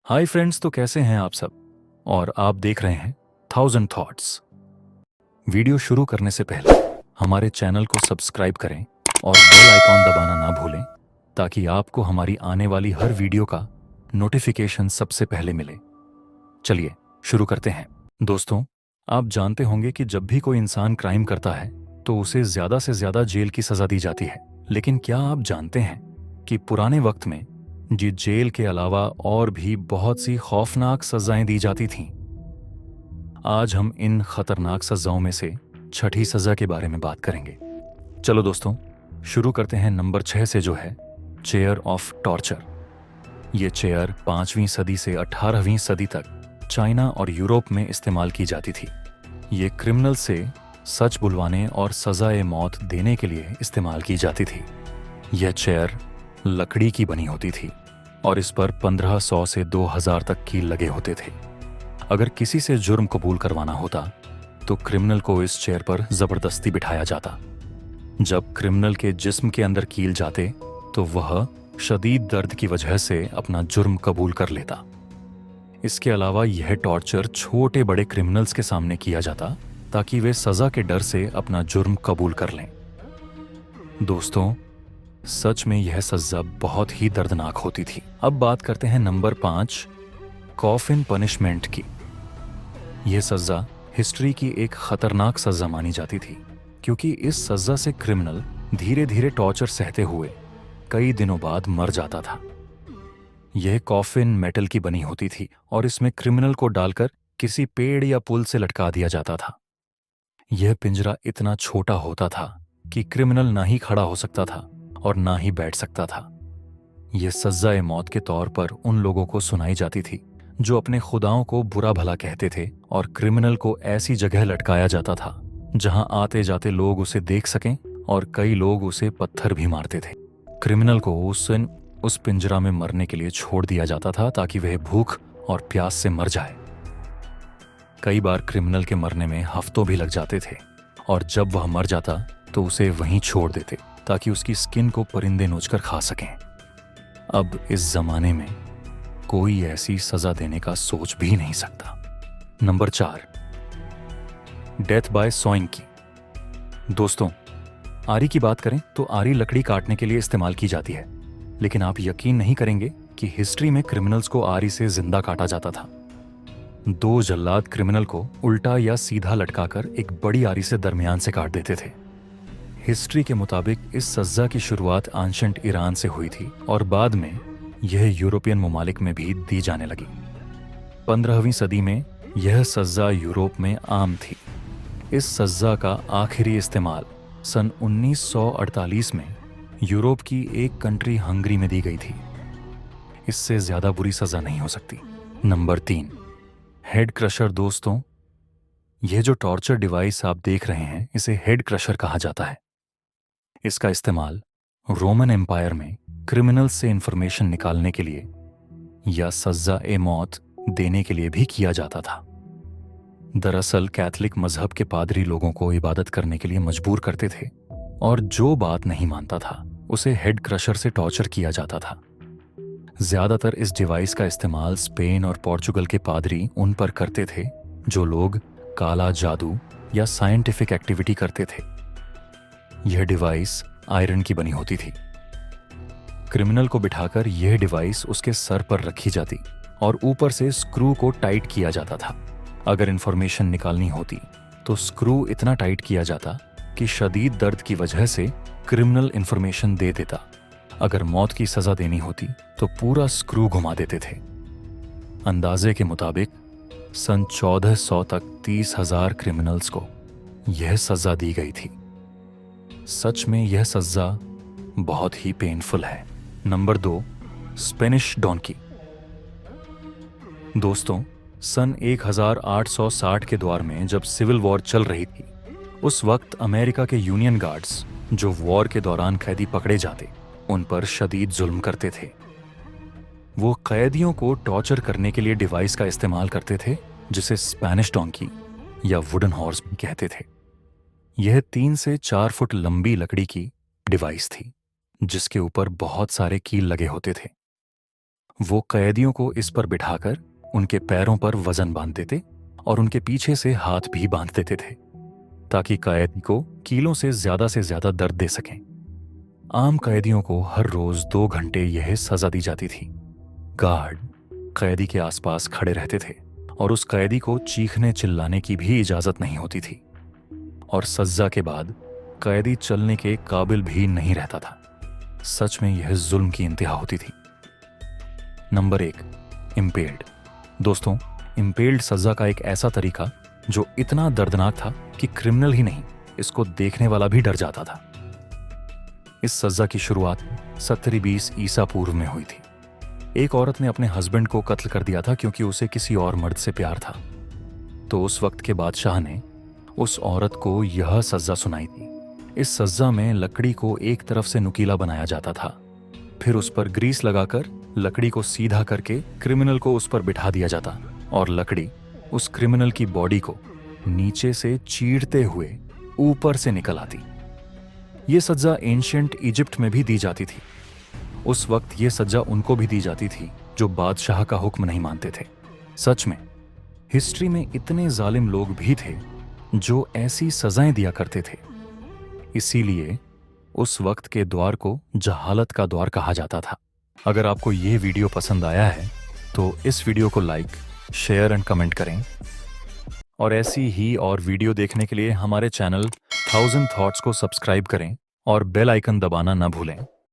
Hi friends, तो कैसे हैं आप सब। और आप देख रहे हैं 1000 थॉट्स। वीडियो शुरू करने से पहले हमारे चैनल को सब्सक्राइब करें और बेल आइकॉन दबाना ना भूलें, ताकि आपको हमारी आने वाली हर वीडियो का नोटिफिकेशन सबसे पहले मिले। चलिए शुरू करते हैं। दोस्तों, आप जानते होंगे कि जब भी कोई इंसान क्राइम करता है तो उसे ज़्यादा से ज़्यादा जेल की सज़ा दी जाती है। लेकिन क्या आप जानते हैं कि पुराने वक्त में जी जेल के अलावा और भी बहुत सी खौफनाक सजाएं दी जाती थीं। आज हम इन खतरनाक सजाओं में से छठी सजा के बारे में बात करेंगे। चलो दोस्तों, शुरू करते हैं नंबर 6 से, जो है चेयर ऑफ टॉर्चर। ये चेयर 5वीं सदी से 18वीं सदी तक चाइना और यूरोप में इस्तेमाल की जाती थी। ये क्रिमिनल से सच बुलवाने और सजाए मौत देने के लिए इस्तेमाल की जाती थी। यह चेयर लकड़ी की बनी होती थी और इस पर 1500 से 2000 तक कील लगे होते थे। अगर किसी से जुर्म कबूल करवाना होता तो क्रिमिनल को इस चेयर पर जबरदस्ती बिठाया जाता। जब क्रिमिनल के जिस्म के अंदर कील जाते तो वह शदीद दर्द की वजह से अपना जुर्म कबूल कर लेता। इसके अलावा यह टॉर्चर छोटे बड़े क्रिमिनल्स के सामने किया जाता ताकि वे सजा के डर से अपना जुर्म कबूल कर लें। दोस्तों, सच में यह सजा बहुत ही दर्दनाक होती थी। अब बात करते हैं नंबर 5, कॉफिन पनिशमेंट की। यह सजा हिस्ट्री की एक खतरनाक सजा मानी जाती थी, क्योंकि इस सजा से क्रिमिनल धीरे धीरे टॉर्चर सहते हुए कई दिनों बाद मर जाता था। यह कॉफिन मेटल की बनी होती थी और इसमें क्रिमिनल को डालकर किसी पेड़ या पुल से लटका दिया जाता था। यह पिंजरा इतना छोटा होता था कि क्रिमिनल ना ही खड़ा हो सकता था और ना ही बैठ सकता था। यह सज़ाए मौत के तौर पर उन लोगों को सुनाई जाती थी जो अपने खुदाओं को बुरा भला कहते थे, और क्रिमिनल को ऐसी जगह लटकाया जाता था जहां आते जाते लोग उसे देख सकें, और कई लोग उसे पत्थर भी मारते थे। क्रिमिनल को उस पिंजरा में मरने के लिए छोड़ दिया जाता था ताकि वह भूख और प्यास से मर जाए। कई बार क्रिमिनल के मरने में हफ्तों भी लग जाते थे, और जब वह मर जाता तो उसे वहीं छोड़ देते ताकि उसकी स्किन को परिंदे नोचकर खा सकें। अब इस जमाने में कोई ऐसी सजा देने का सोच भी नहीं सकता। नंबर 4, डेथ बाय सॉइंग की। दोस्तों, आरी की बात करें तो आरी लकड़ी काटने के लिए इस्तेमाल की जाती है, लेकिन आप यकीन नहीं करेंगे कि हिस्ट्री में क्रिमिनल्स को आरी से जिंदा काटा जाता था। 2 जल्लाद क्रिमिनल को उल्टा या सीधा लटकाकर एक बड़ी आरी से दरमियान से काट देते थे। हिस्ट्री के मुताबिक इस सज़ा की शुरुआत एंशंट ईरान से हुई थी और बाद में यह यूरोपियन ममालिक में भी दी जाने लगी। 15वीं सदी में यह सज़ा यूरोप में आम थी। इस सज़ा का आखिरी इस्तेमाल सन 1948 में यूरोप की एक कंट्री हंगरी में दी गई थी। इससे ज़्यादा बुरी सज़ा नहीं हो सकती। Number 3, head crusher. दोस्तों, यह जो टॉर्चर डिवाइस आप देख रहे हैं, इसे हेड क्रशर कहा जाता है। इसका इस्तेमाल रोमन एम्पायर में क्रिमिनल्स से इंफॉर्मेशन निकालने के लिए या सज़ा-ए मौत देने के लिए भी किया जाता था। दरअसल कैथलिक मजहब के पादरी लोगों को इबादत करने के लिए मजबूर करते थे, और जो बात नहीं मानता था उसे हेड क्रशर से टॉर्चर किया जाता था। ज्यादातर इस डिवाइस का इस्तेमाल स्पेन और पोर्चुगल के पादरी उन पर करते थे जो लोग काला जादू या साइंटिफिक एक्टिविटी करते थे। यह डिवाइस आयरन की बनी होती थी। क्रिमिनल को बिठाकर यह डिवाइस उसके सर पर रखी जाती और ऊपर से स्क्रू को टाइट किया जाता था। अगर इंफॉर्मेशन निकालनी होती तो स्क्रू इतना टाइट किया जाता कि शदीद दर्द की वजह से क्रिमिनल इंफॉर्मेशन दे देता। अगर मौत की सजा देनी होती तो पूरा स्क्रू घुमा देते थे। अंदाजे के मुताबिक सन 1400 तक 30,000 क्रिमिनल्स को यह सजा दी गई थी। सच में यह सजा बहुत ही पेनफुल है। Number 2, Spanish donkey. दोस्तों, सन 1860 के दौर में जब सिविल वॉर चल रही थी, उस वक्त अमेरिका के यूनियन गार्ड्स जो वॉर के दौरान कैदी पकड़े जाते उन पर शदीद जुल्म करते थे। वो कैदियों को टॉर्चर करने के लिए डिवाइस का इस्तेमाल करते थे जिसे स्पेनिश डॉन्की या वुडन हॉर्स भी कहते थे। यह 3 से 4 फुट लंबी लकड़ी की डिवाइस थी जिसके ऊपर बहुत सारे कील लगे होते थे। वो कैदियों को इस पर बिठाकर उनके पैरों पर वजन बांध देते और उनके पीछे से हाथ भी बांध देते थे ताकि कैदी को कीलों से ज्यादा दर्द दे सकें। आम कैदियों को हर रोज 2 घंटे यह सजा दी जाती थी। गार्ड कैदी के आसपास खड़े रहते थे और उस कैदी को चीखने चिल्लाने की भी इजाजत नहीं होती थी, और सजा के बाद कैदी चलने के काबिल भी नहीं रहता था। सच में यह जुल्म की इंतहा होती थी। Number 1, impelled. दोस्तों, इम्पेल्ड सजा का एक ऐसा तरीका जो इतना दर्दनाक था कि क्रिमिनल ही नहीं, इसको देखने वाला भी डर जाता था। इस सजा की शुरुआत 70-20 ईसा पूर्व में हुई थी। एक औरत ने अपने हस्बैंड को कत्ल कर दिया था क्योंकि उसे किसी और मर्द से प्यार था। तो उस वक्त के बादशाह ने उस औरत को यह सजा सुनाई थी। इस सजा में लकड़ी को एक तरफ से नुकीला बनाया जाता था, फिर उस पर ग्रीस लगाकर लकड़ी को सीधा करके क्रिमिनल को उस पर बिठा दिया जाता और लकड़ी उस क्रिमिनल की बॉडी को नीचे से चीरते हुए ऊपर से निकल आती। ये सजा एंशिएंट इजिप्ट में भी दी जाती थी। उस वक्त ये सजा उनको भी दी जाती थी जो बादशाह का हुक्म नहीं मानते थे। सच में हिस्ट्री में इतने जालिम लोग भी थे जो ऐसी सजाएं दिया करते थे। इसीलिए उस वक्त के द्वार को जहालत का द्वार कहा जाता था। अगर आपको ये वीडियो पसंद आया है तो इस वीडियो को लाइक, शेयर एंड कमेंट करें, और ऐसी ही और वीडियो देखने के लिए हमारे चैनल 1000 थॉट्स को सब्सक्राइब करें और बेल आइकन दबाना न भूलें।